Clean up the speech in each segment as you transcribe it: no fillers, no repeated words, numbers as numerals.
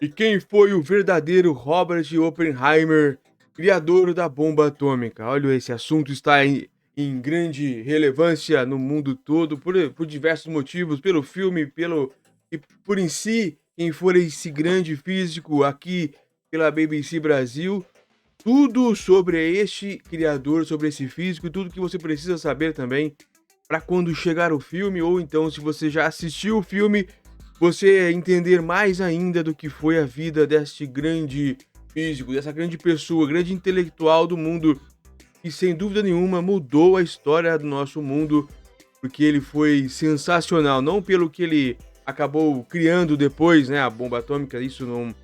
E quem foi o verdadeiro Robert Oppenheimer, criador da bomba atômica? Olha, esse assunto está em grande relevância no mundo todo por diversos motivos, pelo filme, e por em si, quem for esse grande físico aqui pela BBC Brasil. Tudo sobre este criador, sobre esse físico e tudo que você precisa saber também para quando chegar o filme, ou então se você já assistiu o filme, você entender mais ainda do que foi a vida deste grande físico, dessa grande pessoa, grande intelectual do mundo, que sem dúvida nenhuma mudou a história do nosso mundo, porque ele foi sensacional, não pelo que ele acabou criando depois, né, a bomba atômica, isso não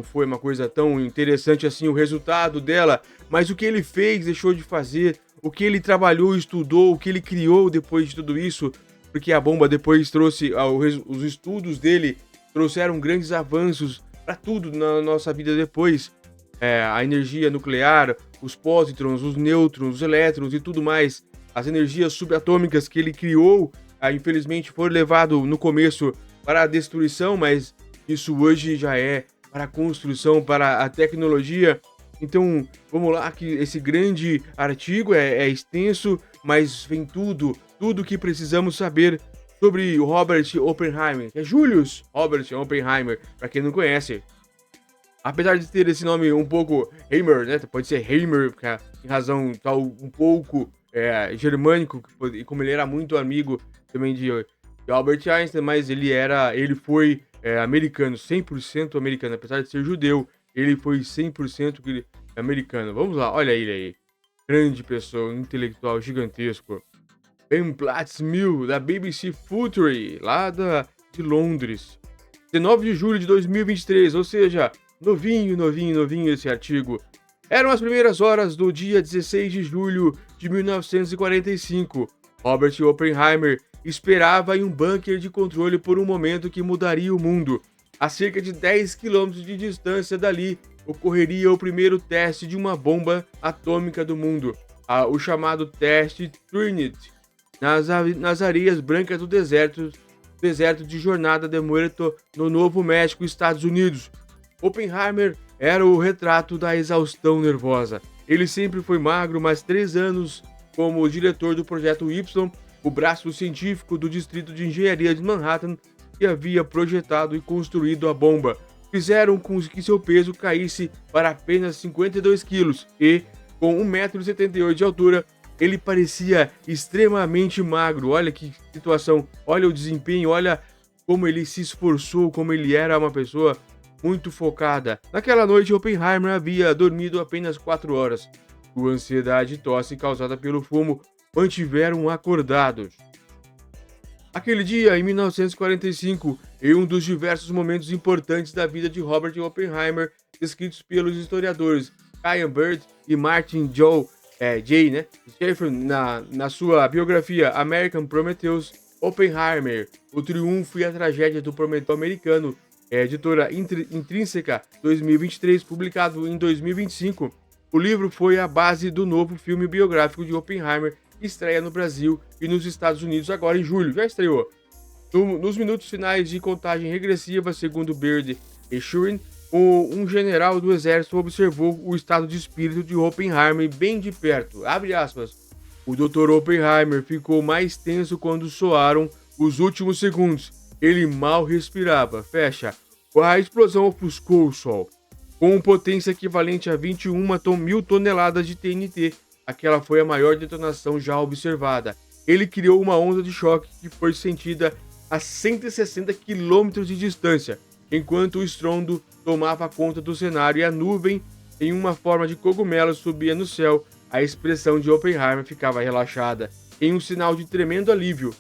foi uma coisa tão interessante assim o resultado dela, mas o que ele fez, deixou de fazer, o que ele trabalhou, estudou, o que ele criou depois de tudo isso, porque a bomba depois trouxe os estudos dele trouxeram grandes avanços para tudo na nossa vida depois. A energia nuclear, os pósitrons, os nêutrons, os elétrons e tudo mais, as energias subatômicas que ele criou, infelizmente foram levados no começo para a destruição, mas isso hoje já é para a construção, para a tecnologia. Então, vamos lá, que esse grande artigo é extenso, mas vem tudo que precisamos saber sobre o Robert Oppenheimer, que é Julius Robert Oppenheimer, para quem não conhece. Apesar de ter esse nome um pouco Heimer, né? Pode ser Heimer, em razão tal um pouco germânico, e como ele era muito amigo também de Albert Einstein, mas ele foi americano, 100% americano, apesar de ser judeu, ele foi 100% americano. Vamos lá, olha ele aí, grande pessoa, intelectual gigantesco. Ben Platzmill, da BBC Future, de Londres. 19 de julho de 2023, ou seja, novinho esse artigo. Eram as primeiras horas do dia 16 de julho de 1945. Robert Oppenheimer esperava em um bunker de controle por um momento que mudaria o mundo. A cerca de 10 quilômetros de distância dali, ocorreria o primeiro teste de uma bomba atômica do mundo, o chamado teste Trinity, nas areias brancas do deserto de Jornada de Muerto, no Novo México, Estados Unidos. Oppenheimer era o retrato da exaustão nervosa. Ele sempre foi magro, mas 3 anos como diretor do Projeto Y, o braço científico do Distrito de Engenharia de Manhattan, que havia projetado e construído a bomba, fizeram com que seu peso caísse para apenas 52 quilos e, com 1,78 m de altura, ele parecia extremamente magro. Olha que situação, olha o desempenho, olha como ele se esforçou, como ele era uma pessoa muito focada. Naquela noite, Oppenheimer havia dormido apenas 4 horas. Sua ansiedade e tosse causada pelo fumo mantiveram acordados. Aquele dia, em 1945, em um dos diversos momentos importantes da vida de Robert Oppenheimer, descritos pelos historiadores Kyan Bird e Martin Schaeffer na sua biografia American Prometheus, Oppenheimer, o triunfo e a tragédia do Prometeu americano, editora Intrínseca 2023, publicado em 2025. O livro foi a base do novo filme biográfico de Oppenheimer, que estreia no Brasil e nos Estados Unidos agora em julho. Já estreou. Nos minutos finais de contagem regressiva, segundo Bird e Schurin, um general do exército observou o estado de espírito de Oppenheimer bem de perto. Abre aspas. O Dr. Oppenheimer ficou mais tenso quando soaram os últimos segundos. Ele mal respirava. Fecha. A explosão ofuscou o sol. Com potência equivalente a 21.000 toneladas de TNT, aquela foi a maior detonação já observada. Ele criou uma onda de choque que foi sentida a 160 quilômetros de distância, enquanto o estrondo tomava conta do cenário e a nuvem, em uma forma de cogumelo, subia no céu. A expressão de Oppenheimer ficava relaxada, em um sinal de tremendo alívio.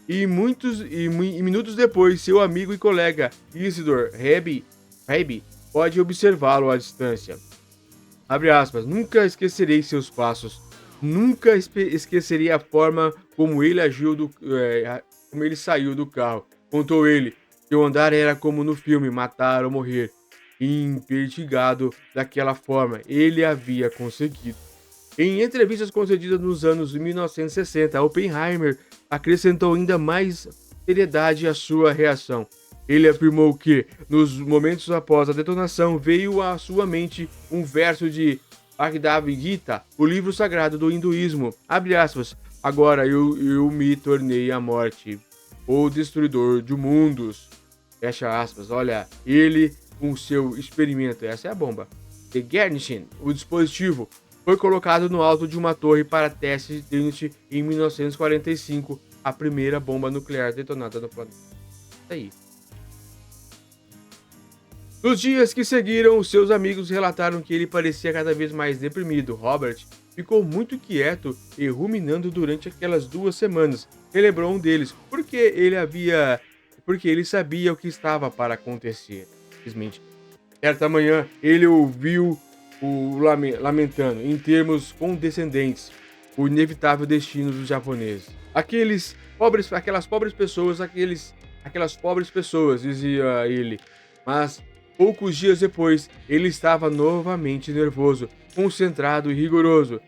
E minutos depois, seu amigo e colega Isidor Rabi pode observá-lo à distância. Abre aspas. Nunca esquecerei seus passos. Nunca esquecerei a forma como ele agiu como ele saiu do carro. Contou ele. Seu andar era como no filme, matar ou morrer. Impertigado daquela forma, ele havia conseguido. Em entrevistas concedidas nos anos 1960, Oppenheimer acrescentou ainda mais seriedade à sua reação. Ele afirmou que, nos momentos após a detonação, veio à sua mente um verso de Bhagavad Gita, o livro sagrado do hinduísmo. Abre aspas. Agora eu me tornei a morte, o destruidor de mundos. Fecha aspas. Olha, ele com seu experimento. Essa é a bomba. The Garnishin, o dispositivo, foi colocado no alto de uma torre para teste de Trinity em 1945, a primeira bomba nuclear detonada no planeta. Isso aí. Nos dias que seguiram, os seus amigos relataram que ele parecia cada vez mais deprimido. Robert ficou muito quieto e ruminando durante aquelas 2 semanas. Relembrou um deles, porque ele sabia o que estava para acontecer. Simplesmente. Certa manhã, ele ouviu lamentando, em termos condescendentes, o inevitável destino dos japoneses. Aquelas pobres pessoas, dizia ele. Mas poucos dias depois, ele estava novamente nervoso, concentrado e rigoroso.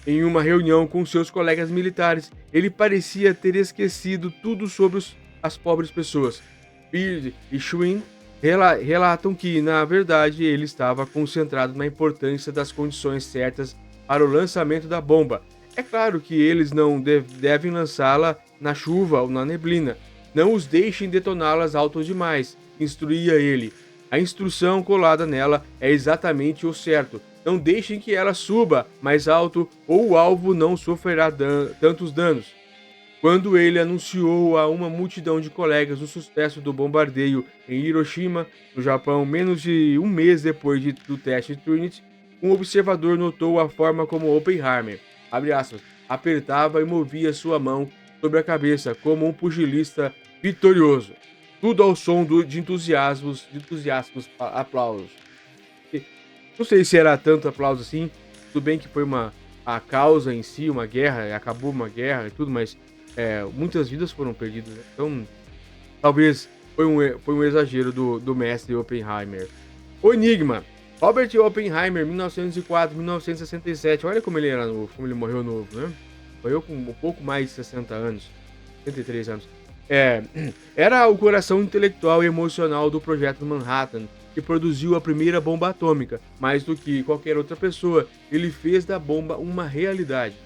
Em uma reunião com seus colegas militares, ele parecia ter esquecido tudo sobre as pobres pessoas. Beard e Schwinn relatam que, na verdade, ele estava concentrado na importância das condições certas para o lançamento da bomba. É claro que eles não devem lançá-la na chuva ou na neblina. Não os deixem detoná-las alto demais, instruía ele. A instrução colada nela é exatamente o certo. Não deixem que ela suba mais alto ou o alvo não sofrerá tantos danos. Quando ele anunciou a uma multidão de colegas o sucesso do bombardeio em Hiroshima, no Japão, menos de um mês depois do teste Trinity, um observador notou a forma como Oppenheimer, abre aspas, apertava e movia sua mão sobre a cabeça como um pugilista vitorioso. Tudo ao som de entusiasmos aplausos. Não sei se era tanto aplauso assim, tudo bem que foi a causa em si, uma guerra, acabou uma guerra e tudo, mas muitas vidas foram perdidas, né? Então talvez foi um exagero do mestre Oppenheimer. O Enigma. Robert Oppenheimer, 1904-1967. Olha como ele era novo, como ele morreu novo, né? Morreu com um pouco mais de 60 anos, 63 anos. Era o coração intelectual e emocional do projeto Manhattan, que produziu a primeira bomba atômica. Mais do que qualquer outra pessoa, ele fez da bomba uma realidade.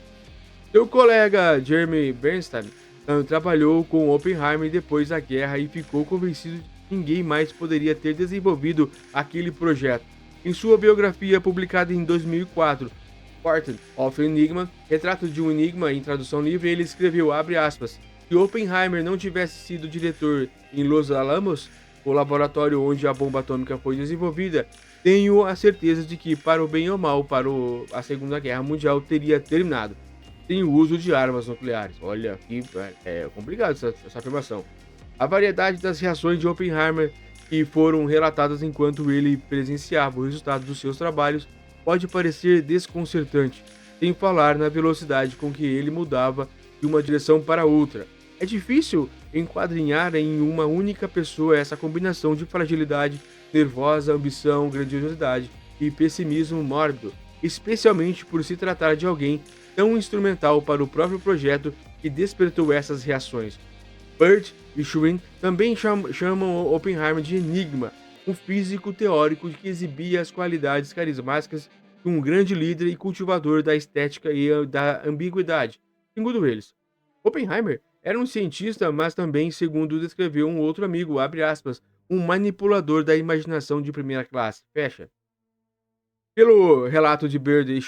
Seu colega Jeremy Bernstein trabalhou com Oppenheimer depois da guerra e ficou convencido de que ninguém mais poderia ter desenvolvido aquele projeto. Em sua biografia publicada em 2004, Portrait of Enigma, Retrato de um Enigma em tradução livre, ele escreveu, abre aspas, se Oppenheimer não tivesse sido diretor em Los Alamos, o laboratório onde a bomba atômica foi desenvolvida, tenho a certeza de que, para o bem ou mal, a Segunda Guerra Mundial teria terminado sem o uso de armas nucleares. Olha, que é complicado essa afirmação. A variedade das reações de Oppenheimer que foram relatadas enquanto ele presenciava o resultado dos seus trabalhos pode parecer desconcertante, sem falar na velocidade com que ele mudava de uma direção para outra. É difícil enquadrinhar em uma única pessoa essa combinação de fragilidade, nervosa ambição, grandiosidade e pessimismo mórbido, especialmente por se tratar de alguém tão instrumental para o próprio projeto que despertou essas reações. Burt e Schwinn também chamam Oppenheimer de enigma, um físico teórico que exibia as qualidades carismáticas de um grande líder e cultivador da estética e da ambiguidade. Segundo eles, Oppenheimer era um cientista, mas também, segundo descreveu um outro amigo, abre aspas, um manipulador da imaginação de primeira classe, fecha. Pelo relato de Burt e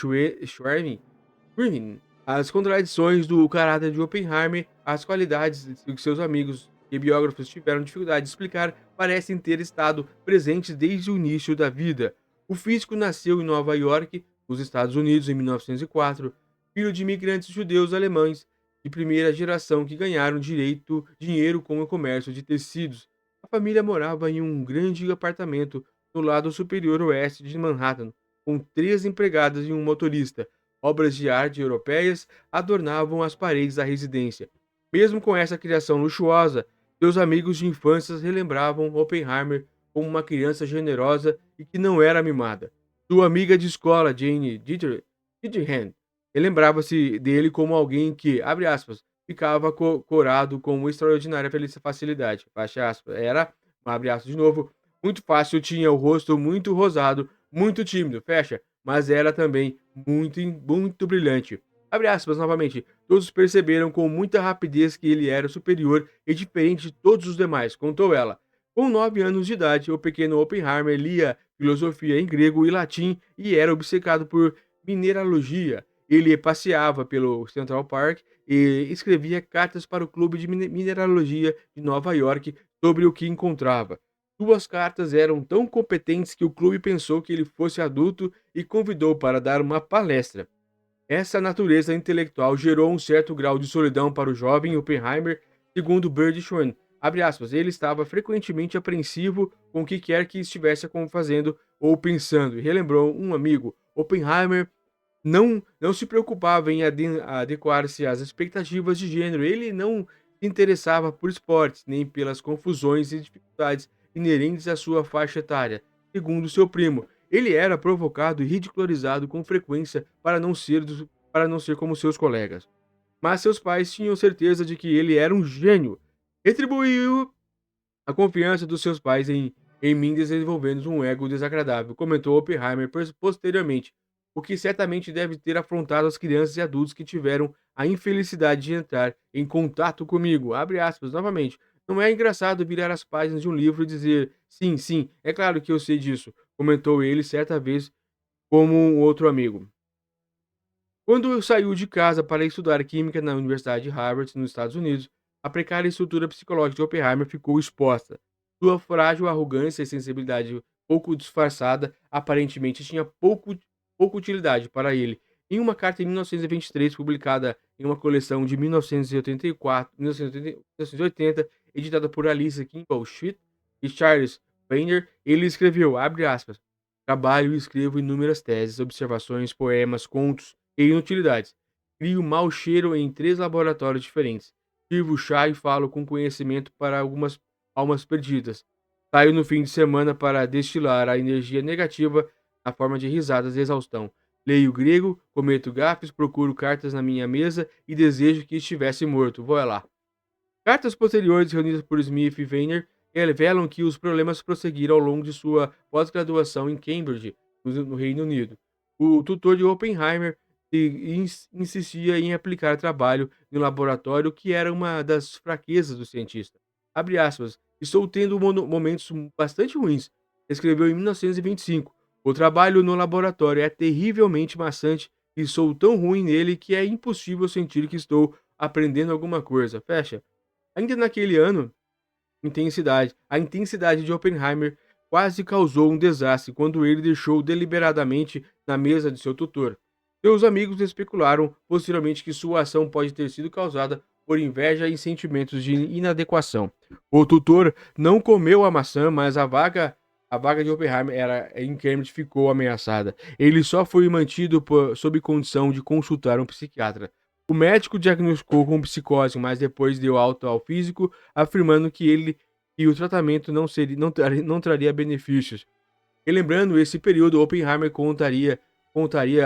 Schwinn, as contradições do caráter de Oppenheimer, as qualidades que seus amigos e biógrafos tiveram dificuldade de explicar, parecem ter estado presentes desde o início da vida. O físico nasceu em Nova York, nos Estados Unidos, em 1904, filho de imigrantes judeus alemães de primeira geração que ganharam dinheiro com o comércio de tecidos. A família morava em um grande apartamento no lado superior oeste de Manhattan, com 3 empregadas e um motorista. Obras de arte europeias adornavam as paredes da residência. Mesmo com essa criação luxuosa, seus amigos de infância relembravam Oppenheimer como uma criança generosa e que não era mimada. Sua amiga de escola, Jane Ditterhand, lembrava-se dele como alguém que, abre aspas, ficava corado com extraordinária facilidade. Fecha aspas. Era, abre aspas de novo, muito fácil, tinha o rosto muito rosado, muito tímido, fecha, mas era também muito brilhante. Abre aspas novamente. Todos perceberam com muita rapidez que ele era superior e diferente de todos os demais, contou ela. Com 9 anos de idade, o pequeno Oppenheimer lia filosofia em grego e latim e era obcecado por mineralogia. Ele passeava pelo Central Park e escrevia cartas para o Clube de Mineralogia de Nova York sobre o que encontrava. Suas cartas eram tão competentes que o clube pensou que ele fosse adulto e convidou para dar uma palestra. Essa natureza intelectual gerou um certo grau de solidão para o jovem Oppenheimer, segundo Bird Schwan. Abre aspas, ele estava frequentemente apreensivo com o que quer que estivesse fazendo ou pensando, e relembrou um amigo. Oppenheimer não se preocupava em adequar-se às expectativas de gênero, ele não se interessava por esportes, nem pelas confusões e dificuldades inerentes à sua faixa etária. Segundo seu primo, ele era provocado e ridicularizado com frequência para não ser como seus colegas. Mas seus pais tinham certeza de que ele era um gênio. Retribuiu a confiança dos seus pais em mim desenvolvendo um ego desagradável, comentou Oppenheimer posteriormente, o que certamente deve ter afrontado as crianças e adultos que tiveram a infelicidade de entrar em contato comigo. Abre aspas novamente. Não é engraçado virar as páginas de um livro e dizer: sim, sim, é claro que eu sei disso, comentou ele certa vez como um outro amigo. Quando saiu de casa para estudar química na Universidade de Harvard, nos Estados Unidos, a precária estrutura psicológica de Oppenheimer ficou exposta. Sua frágil arrogância e sensibilidade pouco disfarçada aparentemente tinha pouca utilidade para ele. Em uma carta em 1923, publicada em uma coleção de 1980, editada por Alice Kimball Schmidt e Charles Weiner, ele escreveu, abre aspas, trabalho e escrevo inúmeras teses, observações, poemas, contos, e inutilidades. Crio mau cheiro em 3 laboratórios diferentes. Sirvo chá e falo com conhecimento para algumas almas perdidas. Saio no fim de semana para destilar a energia negativa na forma de risadas e exaustão. Leio grego, cometo gafes, procuro cartas na minha mesa e desejo que estivesse morto. Vou lá. Cartas posteriores reunidas por Smith e Weiner revelam que os problemas prosseguiram ao longo de sua pós-graduação em Cambridge, no Reino Unido. O tutor de Oppenheimer insistia em aplicar trabalho no laboratório, que era uma das fraquezas do cientista. Abre aspas, estou tendo momentos bastante ruins, escreveu em 1925. O trabalho no laboratório é terrivelmente maçante e sou tão ruim nele que é impossível sentir que estou aprendendo alguma coisa. Fecha. Ainda naquele ano, a intensidade de Oppenheimer quase causou um desastre quando ele deixou deliberadamente na mesa de seu tutor. Seus amigos especularam posteriormente que sua ação pode ter sido causada por inveja e sentimentos de inadequação. O tutor não comeu a maçã, mas a vaga de Oppenheimer em Cambridge ficou ameaçada. Ele só foi mantido sob condição de consultar um psiquiatra. O médico diagnosticou com psicose, mas depois deu alta ao físico, afirmando que o tratamento não traria benefícios. E lembrando esse período, Oppenheimer contaria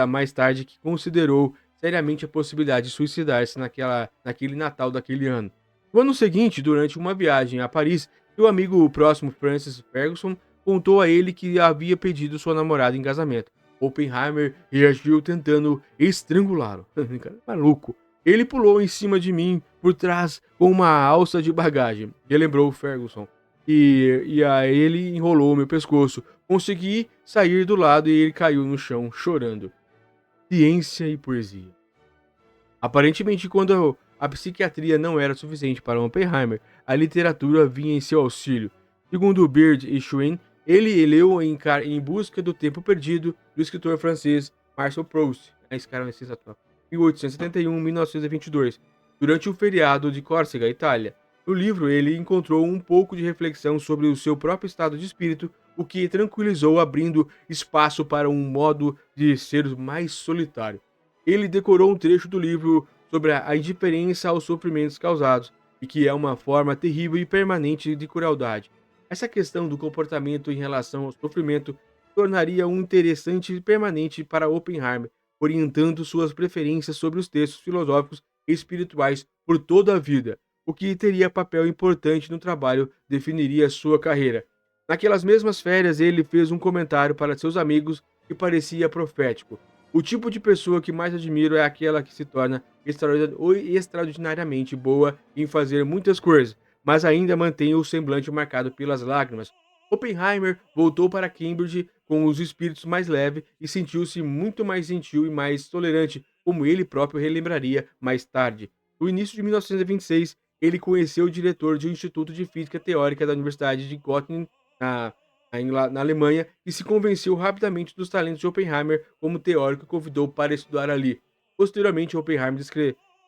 mais tarde que considerou seriamente a possibilidade de suicidar-se naquele Natal daquele ano. No ano seguinte, durante uma viagem a Paris, seu amigo próximo Francis Ferguson contou a ele que havia pedido sua namorada em casamento. Oppenheimer reagiu tentando estrangulá-lo. Cara, maluco. Ele pulou em cima de mim por trás com uma alça de bagagem, relembrou Ferguson. E a ele enrolou meu pescoço. Consegui sair do lado e ele caiu no chão, chorando. Ciência e poesia. Aparentemente, quando a psiquiatria não era suficiente para Oppenheimer, a literatura vinha em seu auxílio. Segundo Beard e Schwen, ele leu em Busca do Tempo Perdido, do escritor francês Marcel Proust, esse cara é sensacional, 1871-1922, durante o feriado de Córcega, Itália. No livro, ele encontrou um pouco de reflexão sobre o seu próprio estado de espírito, o que tranquilizou, abrindo espaço para um modo de ser mais solitário. Ele decorou um trecho do livro sobre a indiferença aos sofrimentos causados, e que é uma forma terrível e permanente de crueldade. Essa questão do comportamento em relação ao sofrimento tornaria um interessante e permanente para Oppenheimer, orientando suas preferências sobre os textos filosóficos espirituais por toda a vida, o que teria papel importante no trabalho definiria sua carreira. Naquelas mesmas férias, ele fez um comentário para seus amigos que parecia profético. O tipo de pessoa que mais admiro é aquela que se torna extraordinariamente boa em fazer muitas coisas, mas ainda mantém o semblante marcado pelas lágrimas. Oppenheimer voltou para Cambridge com os espíritos mais leves e sentiu-se muito mais gentil e mais tolerante, como ele próprio relembraria mais tarde. No início de 1926, ele conheceu o diretor de um Instituto de Física Teórica da Universidade de Göttingen, na, na Alemanha, e se convenceu rapidamente dos talentos de Oppenheimer como teórico e convidou para estudar ali. Posteriormente, Oppenheimer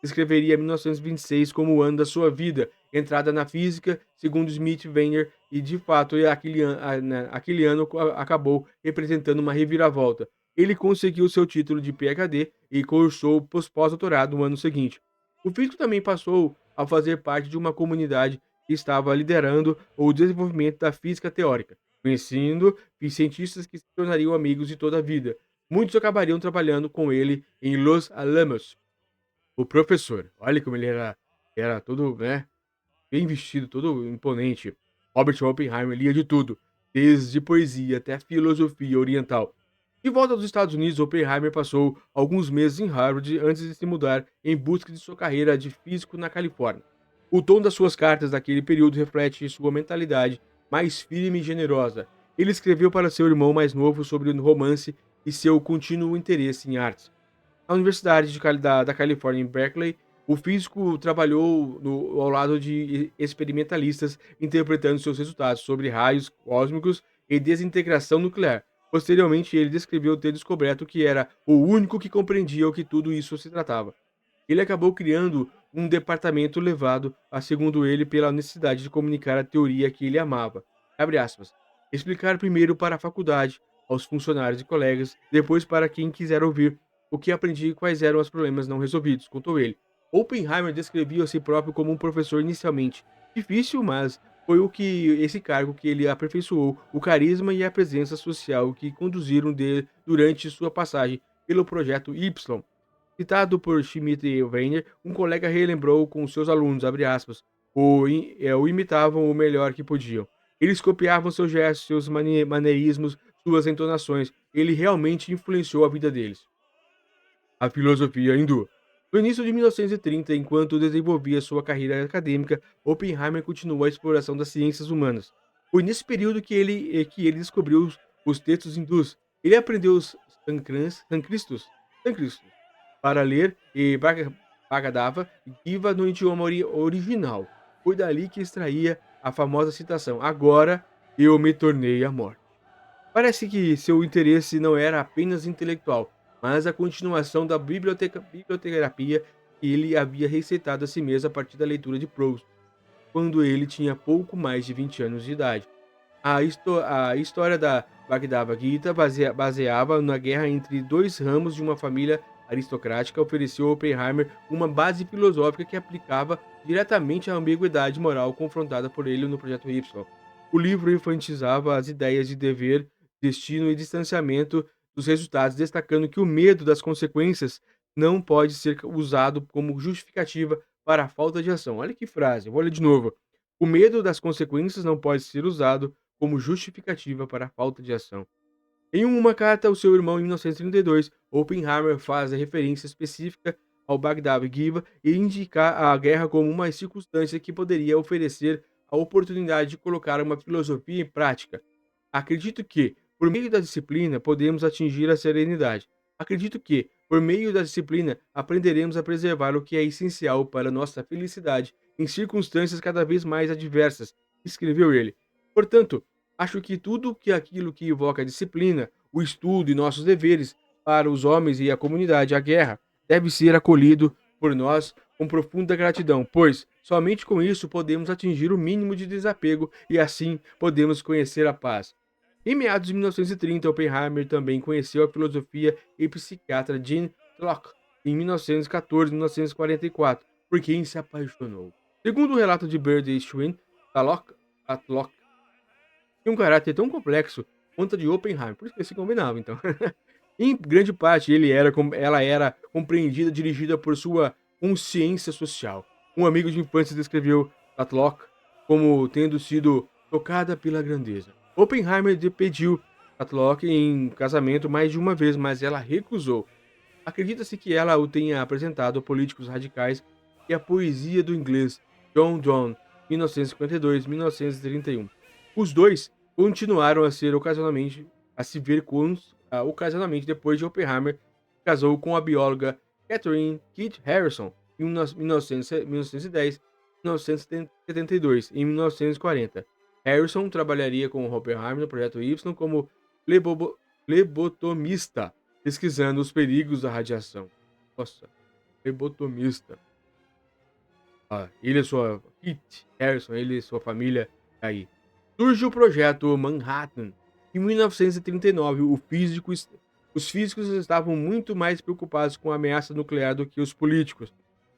descreveria 1926 como o ano da sua vida, entrada na física, segundo Smith Weiner, e de fato aquele ano acabou representando uma reviravolta. Ele conseguiu seu título de PhD e cursou pós-doutorado no ano seguinte. O físico também passou a fazer parte de uma comunidade que estava liderando o desenvolvimento da física teórica, conhecendo cientistas que se tornariam amigos de toda a vida. Muitos acabariam trabalhando com ele em Los Alamos. O professor, olha como ele era todo, né, bem vestido, todo imponente. Robert Oppenheimer lia de tudo, desde poesia até filosofia oriental. De volta aos Estados Unidos, Oppenheimer passou alguns meses em Harvard antes de se mudar em busca de sua carreira de físico na Califórnia. O tom das suas cartas naquele período reflete sua mentalidade mais firme e generosa. Ele escreveu para seu irmão mais novo sobre o romance e seu contínuo interesse em artes. Na Universidade da Califórnia, em Berkeley, o físico trabalhou ao lado de experimentalistas, interpretando seus resultados sobre raios cósmicos e desintegração nuclear. Posteriormente, ele descreveu ter descoberto que era o único que compreendia o que tudo isso se tratava. Ele acabou criando um departamento levado a, segundo ele, pela necessidade de comunicar a teoria que ele amava. Abre aspas. Explicar primeiro para a faculdade, aos funcionários e colegas, depois para quem quiser ouvir o que aprendi e quais eram os problemas não resolvidos, contou ele. Oppenheimer descrevia a si próprio como um professor inicialmente difícil, mas foi esse cargo que ele aperfeiçoou o carisma e a presença social que conduziram dele durante sua passagem pelo projeto Y. Citado por Schmidt e Weiner, um colega relembrou com seus alunos, abre aspas, o imitavam o melhor que podiam. Eles copiavam seus gestos, seus maneirismos, suas entonações. Ele realmente influenciou a vida deles. A filosofia hindu. No início de 1930, enquanto desenvolvia sua carreira acadêmica, Oppenheimer continuou a exploração das ciências humanas. Foi nesse período que ele descobriu os textos hindus. Ele aprendeu os sânscritos para ler e Bhagavad Gita no idioma original. Foi dali que extraía a famosa citação: Agora eu me tornei a morte. Parece que seu interesse não era apenas intelectual, mas a continuação da biblioterapia que ele havia receitado a si mesmo a partir da leitura de Proust, quando ele tinha pouco mais de 20 anos de idade. A história da Bhagavad Gita baseava na guerra entre dois ramos de uma família aristocrática, ofereceu a Oppenheimer uma base filosófica que aplicava diretamente à ambiguidade moral confrontada por ele no Projeto Y. O livro enfatizava as ideias de dever, destino e distanciamento dos resultados, destacando que o medo das consequências não pode ser usado como justificativa para a falta de ação. Olha que frase, vou ler de novo. O medo das consequências não pode ser usado como justificativa para a falta de ação. Em uma carta ao seu irmão em 1932, Oppenheimer faz a referência específica ao Bhagavad Gita e indica a guerra como uma circunstância que poderia oferecer a oportunidade de colocar uma filosofia em prática. Acredito que, por meio da disciplina, podemos atingir a serenidade. Acredito que, por meio da disciplina, aprenderemos a preservar o que é essencial para nossa felicidade em circunstâncias cada vez mais adversas, escreveu ele. Portanto, acho que tudo aquilo que evoca a disciplina, o estudo e nossos deveres para os homens e a comunidade, a guerra, deve ser acolhido por nós com profunda gratidão, pois somente com isso podemos atingir o mínimo de desapego e assim podemos conhecer a paz. Em meados de 1930, Oppenheimer também conheceu a filosofia e psiquiatra Jean Locke em 1914 e 1944, por quem se apaixonou. Segundo o relato de Bernard Schwinn, Locke tinha um caráter tão complexo quanto a de Oppenheimer, por isso que eles se combinavam, então. Em grande parte, ela era compreendida, dirigida por sua consciência social. Um amigo de infância descreveu Tatlock como tendo sido tocada pela grandeza. Oppenheimer pediu Tatlock em casamento mais de uma vez, mas ela recusou. Acredita-se que ela o tenha apresentado a políticos radicais e a poesia do inglês John Donne, 1952-1931. Os dois continuaram a se ver ocasionalmente depois de Oppenheimer casou com a bióloga Catherine Keith Harrison em 1910, 1972 e 1940. Harrison trabalharia com Oppenheimer no Projeto Y como flebotomista, pesquisando os perigos da radiação. Nossa, flebotomista. Ele e sua Kit Harrison, ele e sua família aí. Surge o projeto Manhattan. Em 1939, os físicos estavam muito mais preocupados com a ameaça nuclear do que os políticos.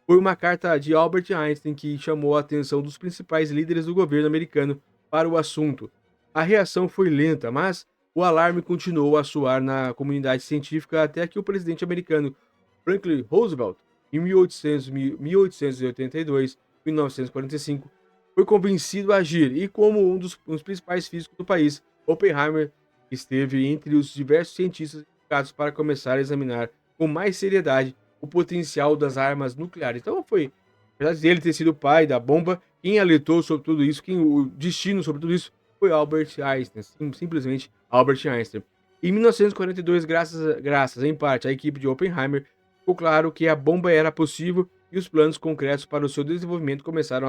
Foi uma carta de Albert Einstein que chamou a atenção dos principais líderes do governo americano para o assunto. A reação foi lenta, mas o alarme continuou a soar na comunidade científica até que o presidente americano Franklin Roosevelt, em 1882 e 1945, foi convencido a agir e, como um dos principais físicos do país, Oppenheimer esteve entre os diversos cientistas indicados para começar a examinar com mais seriedade o potencial das armas nucleares. Então foi, apesar de ele ter sido o pai da bomba, quem alertou sobre tudo isso, quem o destino sobre tudo isso, foi Albert Einstein, simplesmente Albert Einstein. Em 1942, graças em parte à equipe de Oppenheimer, ficou claro que a bomba era possível e os planos concretos para o seu desenvolvimento começaram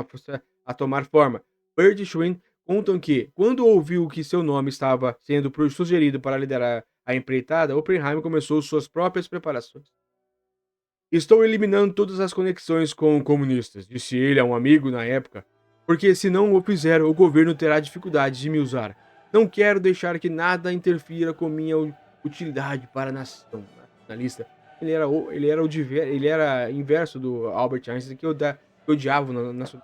a tomar forma. Bert e Schwinn contam que, quando ouviu que seu nome estava sendo sugerido para liderar a empreitada, Oppenheimer começou suas próprias preparações. Estou eliminando todas as conexões com comunistas, disse ele a um amigo na época, porque se não o fizer, o governo terá dificuldade de me usar. Não quero deixar que nada interfira com minha utilidade para a nação. Nacionalista. Ele era inverso do Albert Einstein, que odiava na sua.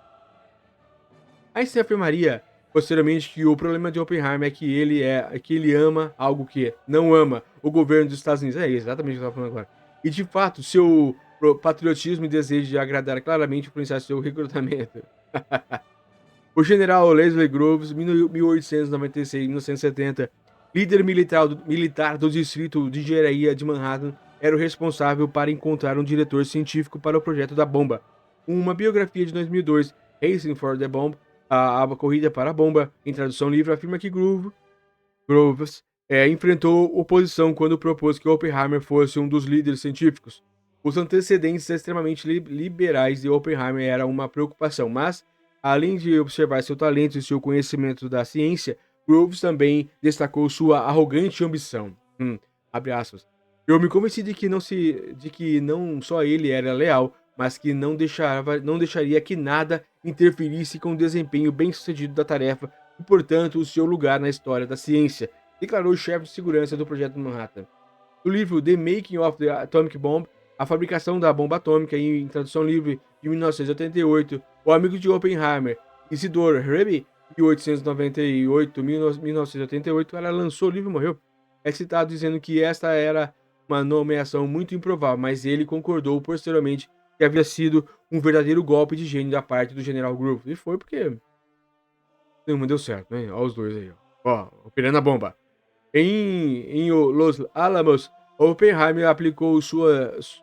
Einstein afirmaria posteriormente que o problema de Oppenheimer é que ele ama algo que não ama o governo dos Estados Unidos. É exatamente o que eu estava falando agora. E de fato, seu patriotismo e desejo de agradar claramente influenciar seu recrutamento. O general Leslie Groves, 1896-1970, líder militar do Distrito de Engenharia de Manhattan, era o responsável para encontrar um diretor científico para o projeto da bomba. Uma biografia de 2002, Racing for the Bomb, a corrida para a bomba, em tradução livre, afirma que Groves enfrentou oposição quando propôs que Oppenheimer fosse um dos líderes científicos. Os antecedentes extremamente liberais de Oppenheimer eram uma preocupação, mas, além de observar seu talento e seu conhecimento da ciência, Groves também destacou sua arrogante ambição. Abre aspas. Eu me convenci de que não só ele era leal, mas que não deixaria que nada interferisse com o desempenho bem-sucedido da tarefa e, portanto, o seu lugar na história da ciência, declarou o chefe de segurança do projeto Manhattan. No livro The Making of the Atomic Bomb, A Fabricação da Bomba Atômica, em tradução livre de 1988, o amigo de Oppenheimer, Isidore Rebbe, 1898-1988, ela lançou o livro e morreu. É citado dizendo que esta era uma nomeação muito improvável, mas ele concordou posteriormente que havia sido um verdadeiro golpe de gênio da parte do General Groves. E foi porque nenhuma deu certo, né? Olha os dois aí, ó. Operando a bomba. Em Los Alamos, Oppenheimer aplicou suas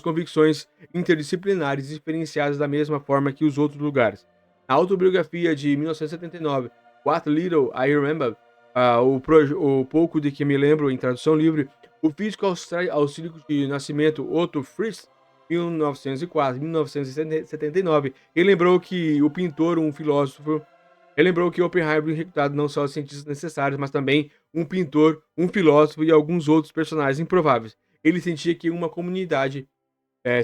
convicções interdisciplinares diferenciadas da mesma forma que os outros lugares. Na autobiografia de 1979, What Little I Remember, o pouco de que me lembro, em tradução livre, o físico austríaco de nascimento Otto Fritz, 1904-1979, relembrou que Oppenheimer recrutado não só os cientistas necessários, mas também um pintor, um filósofo e alguns outros personagens improváveis. Ele sentia que uma comunidade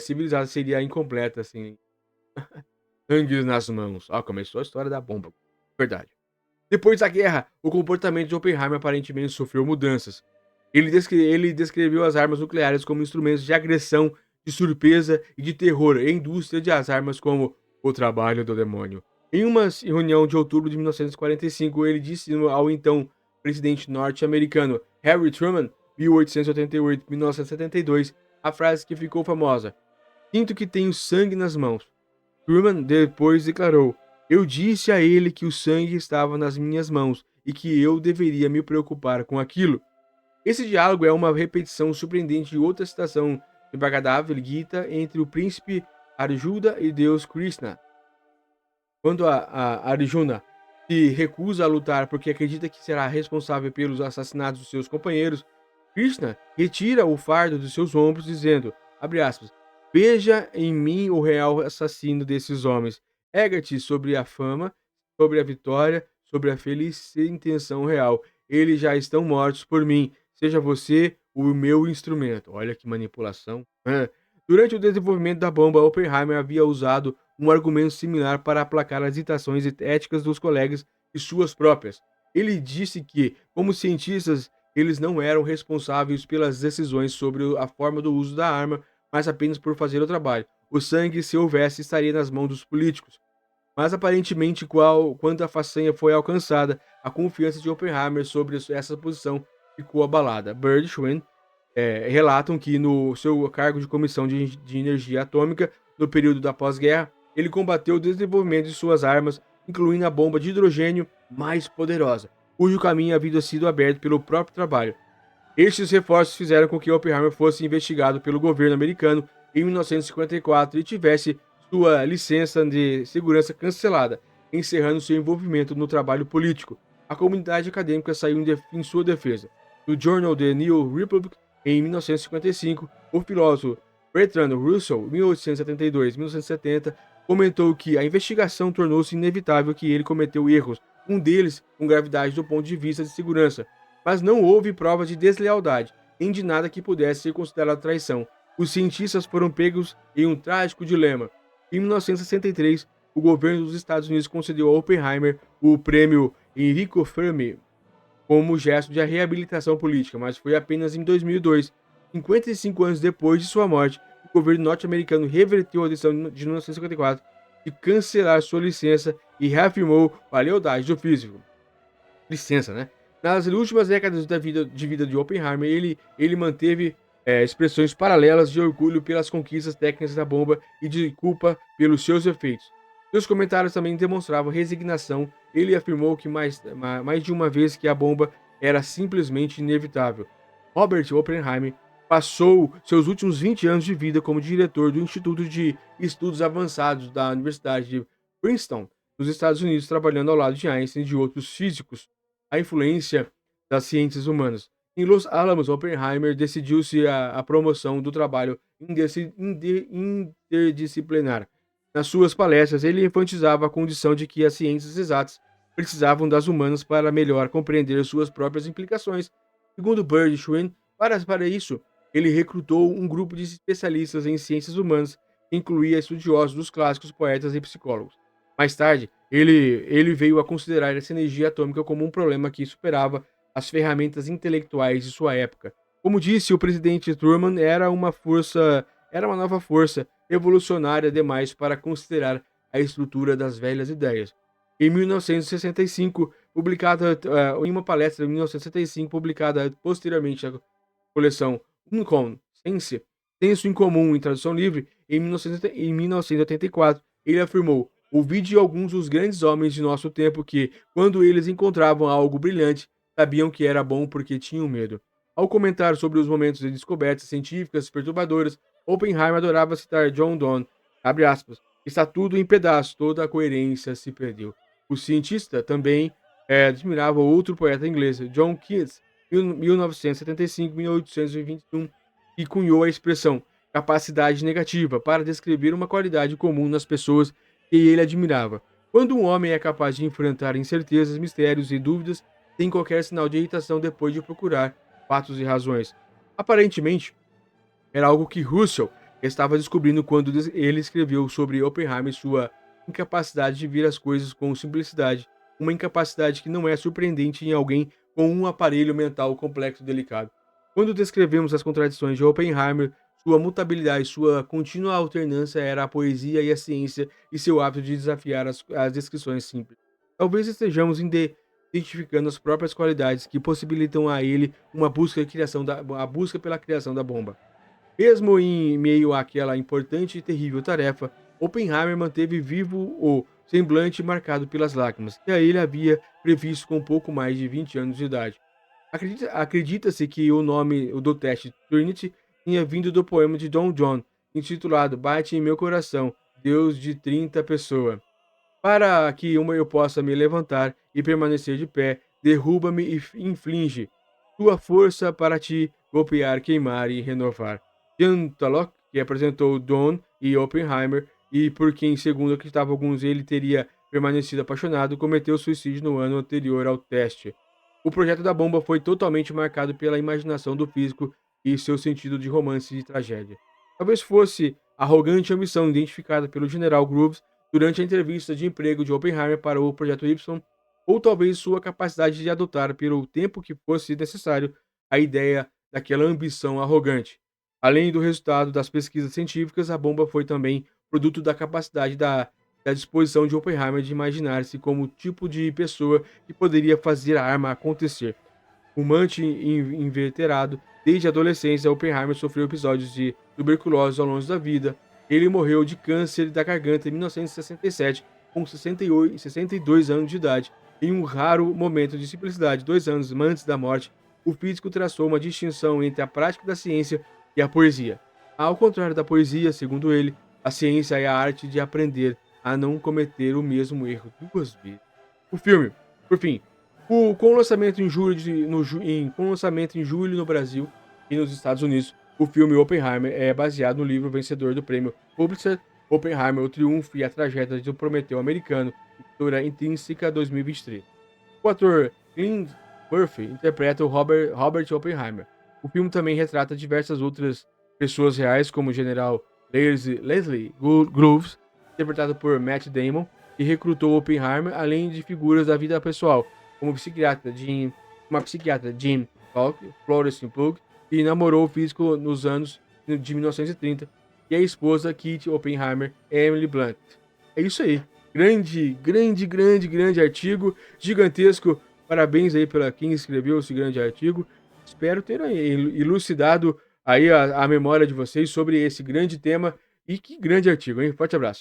civilizada seria incompleta, assim. Sangue nas mãos. Começou a história da bomba. Verdade. Depois da guerra, o comportamento de Oppenheimer aparentemente sofreu mudanças. Ele descreveu as armas nucleares como instrumentos de agressão, de surpresa e de terror, e a indústria das armas como o trabalho do demônio. Em uma reunião de outubro de 1945, ele disse ao então presidente norte-americano Harry Truman, 1888-1972, a frase que ficou famosa: Sinto que tenho sangue nas mãos. Truman depois declarou: Eu disse a ele que o sangue estava nas minhas mãos e que eu deveria me preocupar com aquilo. Esse diálogo é uma repetição surpreendente de outra citação de Bhagavad Gita entre o príncipe Arjuna e Deus Krishna. Quando a Arjuna se recusa a lutar porque acredita que será responsável pelos assassinatos dos seus companheiros, Krishna retira o fardo dos seus ombros, dizendo, abre aspas, veja em mim o real assassino desses homens. Erga-te sobre a fama, sobre a vitória, sobre a feliz intenção real. Eles já estão mortos por mim. Seja você o meu instrumento. Olha que manipulação. Durante o desenvolvimento da bomba, Oppenheimer havia usado um argumento similar para aplacar as hesitações éticas dos colegas e suas próprias. Ele disse que, como cientistas, eles não eram responsáveis pelas decisões sobre a forma do uso da arma, mas apenas por fazer o trabalho. O sangue, se houvesse, estaria nas mãos dos políticos. Mas aparentemente, quando a façanha foi alcançada, a confiança de Oppenheimer sobre essa posição ficou abalada. Bird e Schwen relatam que no seu cargo de comissão de energia atômica, no período da pós-guerra, ele combateu o desenvolvimento de suas armas, incluindo a bomba de hidrogênio mais poderosa, cujo caminho havia sido aberto pelo próprio trabalho. Estes reforços fizeram com que Oppenheimer fosse investigado pelo governo americano em 1954 e tivesse sua licença de segurança cancelada, encerrando seu envolvimento no trabalho político. A comunidade acadêmica saiu em sua defesa. No Journal The New Republic, em 1955, o filósofo Bertrand Russell, 1872-1970, comentou que a investigação tornou-se inevitável que ele cometeu erros, um deles com gravidade do ponto de vista de segurança, mas não houve provas de deslealdade, nem de nada que pudesse ser considerado traição. Os cientistas foram pegos em um trágico dilema. Em 1963, o governo dos Estados Unidos concedeu a Oppenheimer o prêmio Enrico Fermi como gesto de reabilitação política, mas foi apenas em 2002, 55 anos depois de sua morte, que o governo norte-americano reverteu a decisão de 1954 de cancelar sua licença e reafirmou a lealdade do físico. Licença, né? Nas últimas décadas de vida de Oppenheimer, ele manteve expressões paralelas de orgulho pelas conquistas técnicas da bomba e de culpa pelos seus efeitos. Seus comentários também demonstravam resignação. Ele afirmou que mais de uma vez que a bomba era simplesmente inevitável. Robert Oppenheimer passou seus últimos 20 anos de vida como diretor do Instituto de Estudos Avançados da Universidade de Princeton, nos Estados Unidos, trabalhando ao lado de Einstein e de outros físicos. A influência das ciências humanas. Em Los Alamos, Oppenheimer decidiu-se a promoção do trabalho interdisciplinar. Nas suas palestras, ele enfatizava a condição de que as ciências exatas precisavam das humanas para melhor compreender suas próprias implicações. Segundo Bird e Schwen, para isso, ele recrutou um grupo de especialistas em ciências humanas, que incluía estudiosos dos clássicos, poetas e psicólogos. Mais tarde, ele veio a considerar essa energia atômica como um problema que superava as ferramentas intelectuais de sua época. Como disse o presidente Truman, era uma nova força evolucionária demais para considerar a estrutura das velhas ideias. Em 1965, em uma palestra em 1965, publicada posteriormente à coleção Uncommon Sense, Senso em Comum em tradução livre, em 1984, ele afirmou: ouvi de alguns dos grandes homens de nosso tempo que, quando eles encontravam algo brilhante, sabiam que era bom porque tinham medo. Ao comentar sobre os momentos de descobertas científicas perturbadoras, Oppenheimer adorava citar John Donne, abre aspas, está tudo em pedaços, toda a coerência se perdeu. O cientista também admirava outro poeta inglês, John Keats, 1975-1821, que cunhou a expressão capacidade negativa para descrever uma qualidade comum nas pessoas que ele admirava. Quando um homem é capaz de enfrentar incertezas, mistérios e dúvidas sem qualquer sinal de irritação depois de procurar fatos e razões. Aparentemente, era algo que Russell estava descobrindo quando ele escreveu sobre Oppenheimer e sua incapacidade de ver as coisas com simplicidade, uma incapacidade que não é surpreendente em alguém com um aparelho mental complexo e delicado. Quando descrevemos as contradições de Oppenheimer, sua mutabilidade, sua contínua alternância era a poesia e a ciência e seu hábito de desafiar as descrições simples. Talvez estejamos identificando as próprias qualidades que possibilitam a ele a busca pela criação da bomba. Mesmo em meio àquela importante e terrível tarefa, Oppenheimer manteve vivo o semblante marcado pelas lágrimas, que a ele havia previsto com pouco mais de 20 anos de idade. Acredita-se que o nome do teste Trinity tinha vindo do poema de Don John, intitulado Bate em Meu Coração, Deus de 30 Pessoa. Para que uma eu possa me levantar e permanecer de pé, derruba-me e inflige tua força para te golpear, queimar e renovar. Jean Talon, que apresentou Don e Oppenheimer, e por quem, segundo acreditavam alguns, ele teria permanecido apaixonado, cometeu suicídio no ano anterior ao teste. O projeto da bomba foi totalmente marcado pela imaginação do físico e seu sentido de romance e tragédia. Talvez fosse a arrogante ambição identificada pelo General Groves durante a entrevista de emprego de Oppenheimer para o Projeto Y, ou talvez sua capacidade de adotar, pelo tempo que fosse necessário, a ideia daquela ambição arrogante. Além do resultado das pesquisas científicas, a bomba foi também produto da capacidade da disposição de Oppenheimer de imaginar-se como o tipo de pessoa que poderia fazer a arma acontecer. Fumante inveterado, desde a adolescência, Oppenheimer sofreu episódios de tuberculose ao longo da vida. Ele morreu de câncer da garganta em 1967, com 62 anos de idade. Em um raro momento de simplicidade, 2 anos antes da morte, o físico traçou uma distinção entre a prática da ciência e a poesia. Ao contrário da poesia, segundo ele, a ciência é a arte de aprender a não cometer o mesmo erro 2 vezes. O filme, por fim, com lançamento em julho, com lançamento em julho no Brasil e nos Estados Unidos, o filme Oppenheimer é baseado no livro vencedor do prêmio Pulitzer, Oppenheimer, o Triunfo e a Tragédia de um Prometeu Americano, editora Intrínseca 2023. O ator Cillian Murphy interpreta o Robert Oppenheimer. O filme também retrata diversas outras pessoas reais, como o general Leslie Groves, interpretado por Matt Damon, que recrutou Oppenheimer, além de figuras da vida pessoal, como uma psiquiatra, Jean Falk, Florence Pugh, que namorou o físico nos anos de 1930, e a esposa Kitty Oppenheimer, Emily Blunt. É isso aí. Grande artigo, gigantesco. Parabéns aí para quem escreveu esse grande artigo. Espero ter elucidado aí a memória de vocês sobre esse grande tema e que grande artigo, hein? Forte abraço.